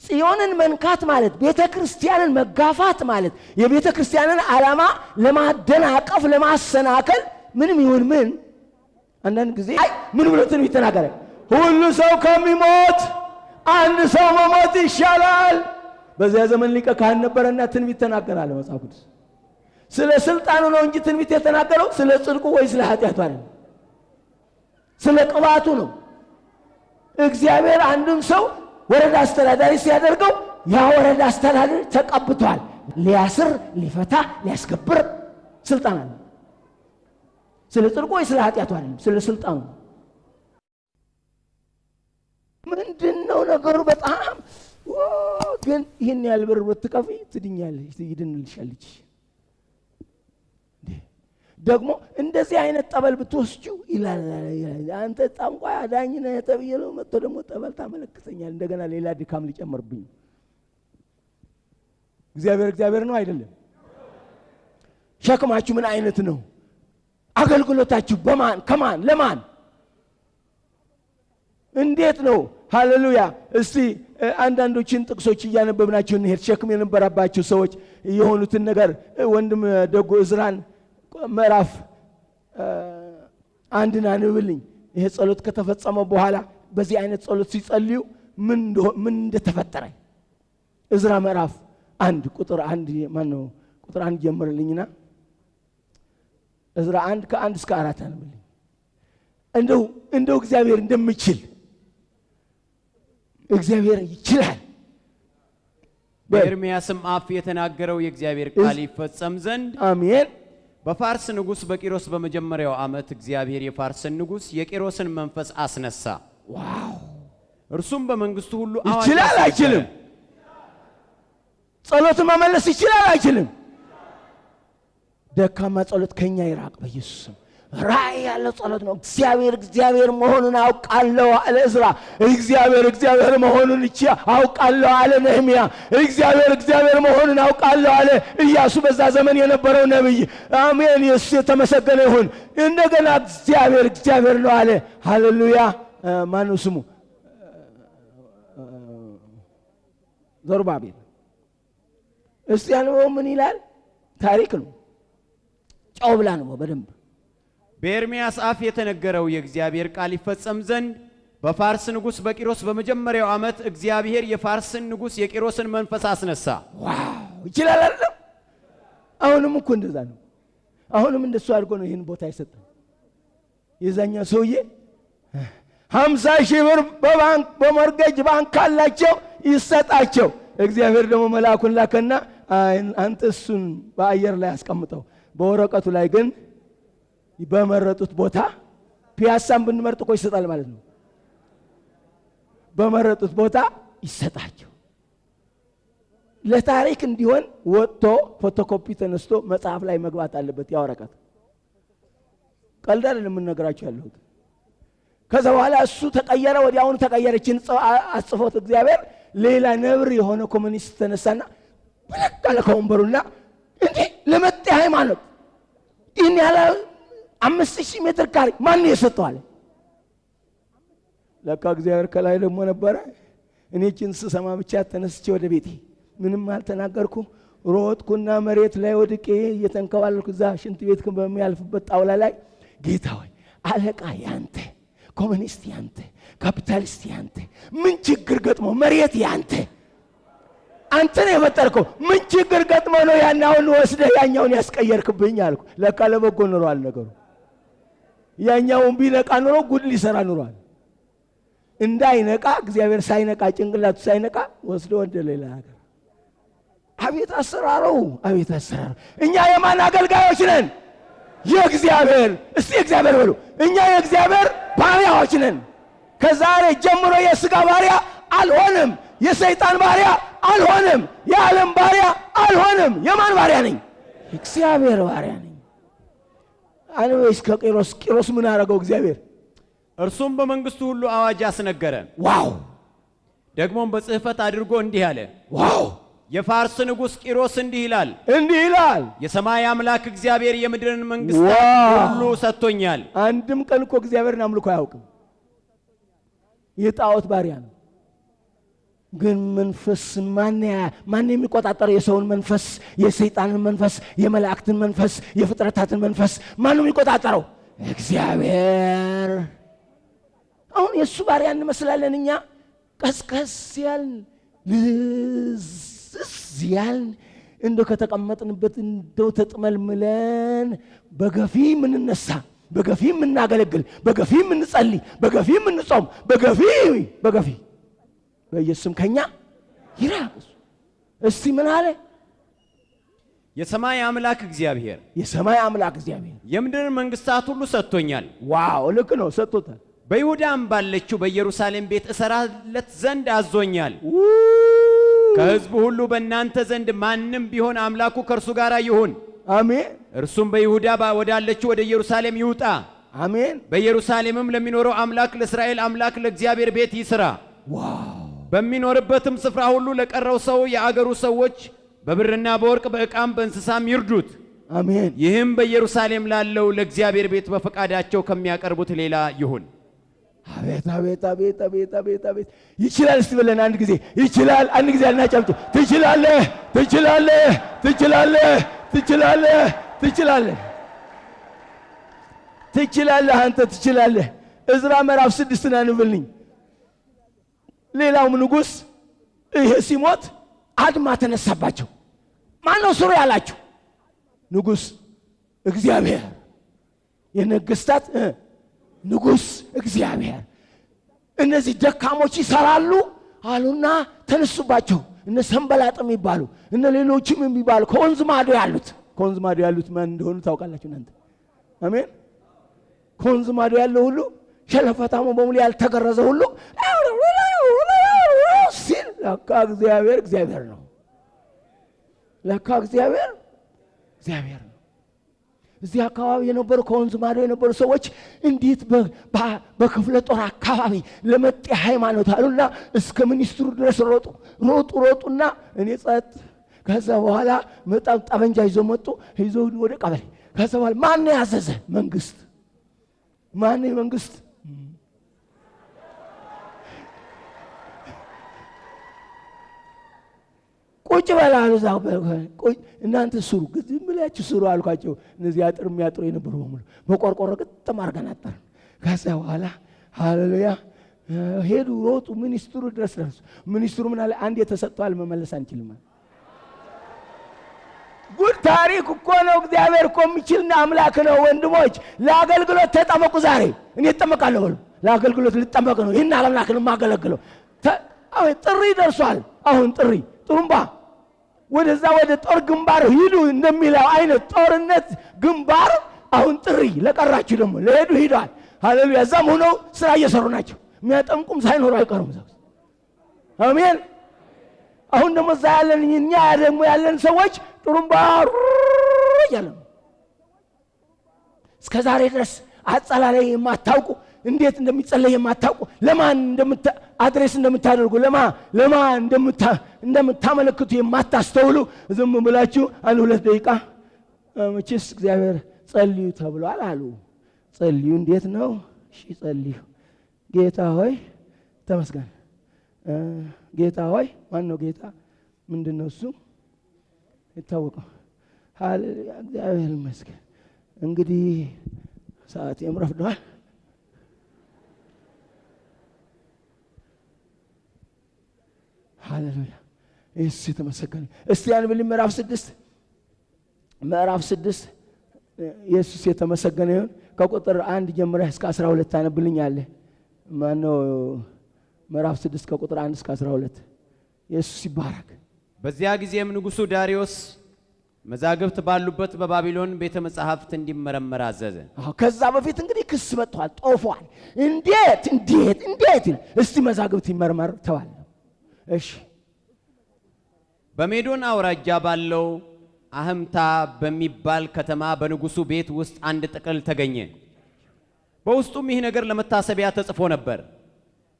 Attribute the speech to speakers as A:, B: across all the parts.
A: ጽዮንን መንካት ማለት ቤተክርስቲያንን መጋፋት ማለት የቤተክርስቲያንን ዓላማ ለማደናቀፍ ለማሰናከል ምንም ይሁን ምን አንዳንድ ጊዜ ምን ብሎ ትንቢት ተናገረ ሁሉ ሰው ከሚሞት አንድ ሰው መሞት ይሻላል በዚያ ዘመን ሊቀ ካህን ነበርና ትንቢት ተናገራለ መጽሐፍ ቅዱስ ስለ ስልጣኑ ነው እንጂ ትንቢት የተናገረው ስለ ጽድቁ ወይ ስለ ኃጢያቱ አይደለም ስለ ቅባቱ ነው እግዚአብሔር አንድን ሰው ወረዳ አስተዳዳሪ ሲያደርገው ያ ወረዳ አስተዳዳሪ ተቀብቷል ሊያስር ሊፈታ ሊያስከብር ስልጣን አለ ስለ ጽድቁ ወይ ስለ ኃጢያቱ አይደለም ስለ ስልጣኑ ምንድነው ነገሩ በጣም ግን ይሄን ያህል ብር ብትከፊ ትድኛለሽ ይድንልሻለች ደግሞ እንደዚህ አይነት ጠበል ብትወስጂው ይላል አንተ ጣንቋይ አዳኝ ነህ ተብየለው መጥቶ ደግሞ ጠበል ታመለክተኛል እንደገና ሌላ ድካም ሊጨምርብኝ እግዚአብሔር ነው አይደለም ሸክማችሁ ምን አይነት ነው አገልግሎታችሁ በማን ከማን ለማን እንዴት ነው ሃሌሉያ እስቲ አንዳንዶችን ጥቅሶች እያነበብናቸው እንሄድ ሸክም የነበረባቸው ሰዎች የሆኑትን ነገር ወንድም ደጎ እዝራን ምዕራፍ አንድና አንብልኝ ይሄ ጸሎት ከተፈጸመ በኋላ በዚህ አይነት ጸሎት ሲጸልዩ ምን እንደተፈጠረ እዝራ ምዕራፍ 1 ቁጥር 1 ማን ነው ቁጥር 1 ጀምርልኝና እዝራ 1 ከ1 እስከ 4 አንብልኝ እንደው እግዚአብሔር እንደምችል እግዚአብሔር ይችላል
B: በኤርምያስም አፍ የተናገረው የእግዚአብሔር ቃል ይፈጸም ዘንድ
A: አሜን
B: በፋርስ ንጉስ በቂሮስ በመጀመሪያው ዓመት እግዚአብሔር የፋርስን ንጉስ የቂሮስን መንፈስ አስነሳ
A: ዋው
B: እርሱም በመንግስቱ ሁሉ
A: ይችላል አይችልም ጸሎት መመለስ ይችላል አይችልም ደካማ ጸሎት ከኛ ይራቅ በኢየሱስ ስም ራይ ያለው ጸሎት ነው እግዚአብሔር መሆኑን አውቃለሁ አለ እዝራ እግዚአብሔር መሆኑን አውቃለሁ አለ ነህምያ እግዚአብሔር መሆኑን አውቃለሁ አለ ኢያሱ በዛ ዘመን የነበረው ነብይ አሜን ኢየሱስ የተመሰገነ ይሁን እንደገና እግዚአብሔር ነው አለ ሃሌሉያ ማን ነው ስሙ ዘሩባቤል እስቲ ያለው ምን ይላል ታሪክ ነው ጫውብላ ነው በደንብ
B: በኤርምያስ አፍ የተነገረው የእግዚአብሔር ቃል ይፈጸም ዘንድ በፋርስ ንጉስ በቂሮስ በመጀመሪያው ዓመት እግዚአብሔር የፋርስን ንጉስ የቂሮስን መንፈስ አስነሳ
A: ዋው ይችላል አይደል አሁንም እኮ እንደዛ ነው አሁንም እንደሱ አድርጎ ነው ይሄን ቦታ ይሰጣል የዛኛው ሰውዬ 50,000 ብር በባንክ በሞርጌጅ ባንክ አላቸው ይሰጣቸው እግዚአብሔር ደግሞ መልአኩን ላከና አንተ እሱን በአየር ላይ አስቀምጠው በወረቀቱ ላይ ግን በመረጡት ቦታ ፒያሳን ብንመርጥ እኮ ይሰጣል ማለት ነው በመረጡት ቦታ ይሰጣቸው ለታሪክ እንዲሆን ወጥቶ ፎቶኮፒ ተነስቶ መጽሐፍ ላይ መግባት አለበት ያ ወረቀት ቀልድ አይደለም የምንነግራችሁ ያለሁት ከዛ በኋላ እሱ ተቀየረ ወዲያውኑ ተቀየረችን አጽፎት እግዚአብሔር ሌላ ነብር የሆነ ኮሙኒስት ተነሳና በለቀለ ከወንበሩና እንዴ ለመጤ ሃይማኖት ይሄን ያለ 5,000 ሜትር ካሬ ማን የሰጠዋል ለካ እግዚአብሔር ከላይ ደግሞ ነበር እኔ እቺን ስሰማ ብቻ ተነስቼ ወደ ቤቴ ምንም አልተናገርኩ ሮጥኩና መሬት ላይ ወድቄ እየተንከባለልኩ እዛ ሽንት ቤት በሚያልፍበት ጣውላ ላይ ጌታ ሆይ አለቃ ያንተ ኮሙኒስት ያንተ ካፒታሊስት ያንተ ምን ችግር ገጥሞ መሬት ያንተ አንተ ነው የፈጠርከው ምን ችግር ገጥሞ ነው ያኛውን ወስደህ ያኛውን ያስቀየርክብኝ አልኩ ለካ ለበጎ ኖሯል ነገሩ ያኛውን ቢነቃ ኖሮ ጉድ ሊሰራ ኖሯል እንዳይነቃ እግዚአብሔር ሳይነቃ ጭንቅላቱ ሳይነቃ ወስዶ ወደ ሌላ ሀገር አቤት አሰራሩ እኛ የማን አገልጋዮች ነን የእግዚአብሔር እስቲ እግዚአብሔር በሉ እኛ የእግዚአብሔር ባሪያዎች ነን ከዛሬ ጀምሮ የሥጋ ባሪያ አልሆንም የሰይጣን ባሪያ አልሆንም የዓለም ባሪያ አልሆንም የማን ባሪያ ነኝ እግዚአብሔር ባሪያ ነኝ አንወይስ ከቂሮስ ምን አረጋው እግዚአብሔር
B: እርሱም በመንግስቱ ሁሉ አዋጅ አስነገረ
A: ዋው
B: ደግሞም በጽህፈት አድርጎ እንዲህ አለ
A: ዋው
B: የፋርስ ንጉስ ቂሮስ እንዲህ ይላል የሰማይ አምላክ እግዚአብሔር የምድርን መንግስት ሁሉ ሰጥቶኛል
A: አንድም ቀን እኮ እግዚአብሔርን አምልኮ አያውቅም የጣዖት ባሪያ ነው ግን መንፈስ ማን የሚቆጣጠር የሰውን መንፈስ የሰይጣንን መንፈስ የመላእክትን መንፈስ የፍጥረታትን መንፈስ ማን ነው የሚቆጣጠረው? እግዚአብሔር። አሁን የሱ ባሪያ እንመስላለን እኛ ቀስቀስ ያልን ያልን እንደው ከተቀመጥንበት እንደው ተጥመልምለን በገፊ ምንነሳ በገፊ ምናገለግል በገፊ ምንጸልይ በገፊ ምንጾም በገፊ በኢየሱስም ከኛ ይራቅ። እስቲ ምን አለ?
B: የሰማይ አምላክ እግዚአብሔር
A: የምድር
B: መንግስታት ሁሉ ሰጥቶኛል።
A: ዋው ልክ ነው፣ ሰጥቶታል።
B: በይሁዳም ባለችው በኢየሩሳሌም ቤት እሰራለት ዘንድ አዞኛል። ከሕዝቡ ሁሉ በእናንተ ዘንድ ማንም ቢሆን አምላኩ ከእርሱ ጋር ይሁን።
A: አሜን።
B: እርሱም በይሁዳ ወዳለችው ወደ ኢየሩሳሌም ይውጣ።
A: አሜን።
B: በኢየሩሳሌምም ለሚኖረው አምላክ ለእስራኤል አምላክ ለእግዚአብሔር ቤት ይስራ።
A: ዋው።
B: በሚኖርበትም ስፍራ ሁሉ ለቀረው ሰው የአገሩ ሰዎች በብርና በወርቅ በዕቃም በእንስሳም ይርዱት።
A: አሜን።
B: ይህም በኢየሩሳሌም ላለው ለእግዚአብሔር ቤት በፈቃዳቸው ከሚያቀርቡት ሌላ ይሁን።
A: አቤት አቤት አቤት አቤት አቤት አቤት! ይችላል። እስቲ በለን አንድ ጊዜ ይችላል። አንድ ጊዜ አናጨምጭ። ትችላለህ፣ ትችላለህ፣ ትችላለህ፣ ትችላለህ፣ ትችላለህ፣ ትችላለህ። አንተ ትችላለህ። ዕዝራ ምዕራፍ 6 አንብልኝ። ሌላውም ንጉሥ ይሄ ሲሞት አድማ ተነሳባቸው። ማን ነው ስሩ ያላቸው? ንጉሥ እግዚአብሔር፣ የነገስታት ንጉሥ እግዚአብሔር። እነዚህ ደካሞች ይሰራሉ አሉና ተነሱባቸው። እነ ሰንበላጥ የሚባሉ እነ ሌሎችም የሚባሉ ከወንዝ ማዶ ያሉት ማን እንደሆኑ ታውቃላችሁ እናንተ? አሜን። ከወንዝ ማዶ ያለው ሁሉ ሸለፈታሙ በሙሉ ያልተገረዘ ሁሉ ሲል ለካ እግዚአብሔር ነው። ለካ እግዚአብሔር ነው። እዚህ አካባቢ የነበሩ ከወንዝ ማዶ የነበሩ ሰዎች እንዴት በክፍለ ጦር አካባቢ ለመጤ ሃይማኖት አሉና እስከ ሚኒስትሩ ድረስ ሮጡና እኔ ጸጥ። ከዛ በኋላ መጣም ጠበንጃ ይዘው መጡ። ይዘው ወደ ቀበሌ። ከዛ በኋላ ማን ያዘዘ? መንግስት። ማን መንግስት? ቁጭ በላሉ ዛው እናንተ ስሩ፣ ዝም ብላችሁ ስሩ አልኳቸው። እነዚህ አጥር የሚያጥሩ የነበሩ በሙሉ በቆርቆሮ ግጥም አድርገን አጠርን። ከዛ በኋላ ሃሌሉያ ሄዱ፣ ሮጡ፣ ሚኒስትሩ ድረስ ደረሱ። ሚኒስትሩ ምን አለ? አንድ የተሰጠዋል መመለስ አንችልም። ጉድ ታሪክ እኮ ነው። እግዚአብሔር እኮ የሚችልና አምላክ ነው። ወንድሞች ለአገልግሎት ተጠመቁ። ዛሬ እኔ እጠመቃለሁ በሉ። ለአገልግሎት ልጠመቅ ነው። ይህን አምላክ ነው የማገለግለው። አሁን ጥሪ ደርሷል። አሁን ጥሪ ጥሩምባ ወደዛ ወደ ጦር ግንባር ሂዱ እንደሚለው አይነት ጦርነት ግንባር አሁን ጥሪ ለቀራችሁ ደግሞ ለሄዱ ሂዷል። ሃሌሉያ። እዛም ሆነው ስራ እየሰሩ ናቸው። የሚያጠምቁም ሳይኖሩ አይቀሩም። አሜን። አሁን ደግሞ እዛ ያለን እኛ ደግሞ ያለን ሰዎች ጥሩምባ ያለን እስከ ዛሬ ድረስ አጸላለይ የማታውቁ እንዴት እንደሚጸለይ የማታውቁ ለማን አድሬስ እንደምታደርጉ ለማን እንደምታመለክቱ የማታስተውሉ ዝም ብላችሁ 1-2 ደቂቃ መቼስ እግዚአብሔር ጸልዩ ተብሏል አሉ። ጸልዩ እንዴት ነው? እሺ ጸልዩ። ጌታ ሆይ ተመስገን። ጌታ ሆይ ማን ነው ጌታ? ምንድነው እሱ? ይታወቀው። ሃሌሉያ እግዚአብሔር ይመስገን። እንግዲህ ሰዓት ረፍዷል። ሃሌሉያ ኢየሱስ የተመሰገነ። እስቲ አንብልኝ ምዕራፍ 6 ኢየሱስ የተመሰገነ ይሁን። ከቁጥር 1 ጀምረህ እስከ 12 ታነብልኛለህ። ማነው? ምዕራፍ 6 ከቁጥር 1 እስከ 12። ኢየሱስ ይባረክ።
B: በዚያ ጊዜም ንጉሡ ዳርዮስ መዛግብት ባሉበት በባቢሎን ቤተ መጻሕፍት እንዲመረመር አዘዘ።
A: ከዛ በፊት እንግዲህ ክስ መጥቷል፣ ጦፏል። እንዴት እስቲ መዛግብት ይመርመር ተባለ። እሺ።
B: በሜዶን አውራጃ ባለው አህምታ በሚባል ከተማ በንጉሡ ቤት ውስጥ አንድ ጥቅል ተገኘ። በውስጡም ይህ ነገር ለመታሰቢያ ተጽፎ ነበር።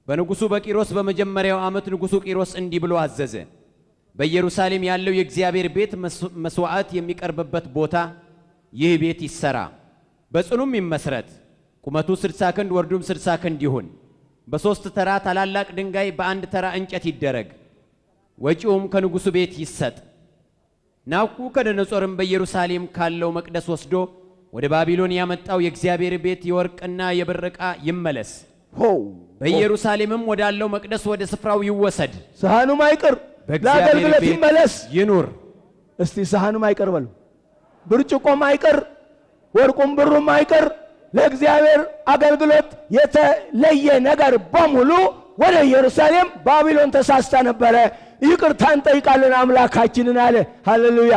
B: በንጉሡ በቂሮስ በመጀመሪያው ዓመት ንጉሡ ቂሮስ እንዲህ ብሎ አዘዘ። በኢየሩሳሌም ያለው የእግዚአብሔር ቤት መስዋዕት የሚቀርብበት ቦታ ይህ ቤት ይሰራ፣ በጽኑም ይመስረት። ቁመቱ 60 ክንድ ወርዱም 60 ክንድ ይሁን። በ3 ተራ ታላላቅ ድንጋይ በአንድ ተራ እንጨት ይደረግ። ወጪውም ከንጉሱ ቤት ይሰጥ። ናቡከደነፆርም በኢየሩሳሌም ካለው መቅደስ ወስዶ ወደ ባቢሎን ያመጣው የእግዚአብሔር ቤት የወርቅና የብር ዕቃ ይመለስ፣ በኢየሩሳሌምም ወዳለው መቅደስ ወደ ስፍራው ይወሰድ።
A: ሳህኑም አይቀር
B: በእግዚአብሔር ቤት
A: ይመለስ
B: ይኑር።
A: እስቲ ሳህኑም አይቀር በሉ፣ ብርጭቆም አይቀር፣ ወርቁም ብሩም አይቀር። ለእግዚአብሔር አገልግሎት የተለየ ነገር በሙሉ ወደ ኢየሩሳሌም ባቢሎን ተሳስታ ነበረ፣ ይቅርታ እንጠይቃለን አምላካችንን አለ። ሃሌሉያ።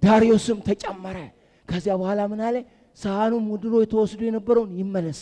A: ዳርዮስም ተጨመረ። ከዚያ በኋላ ምን አለ? ሳህኑም ድሮ የተወስዶ የነበረውን ይመለስ።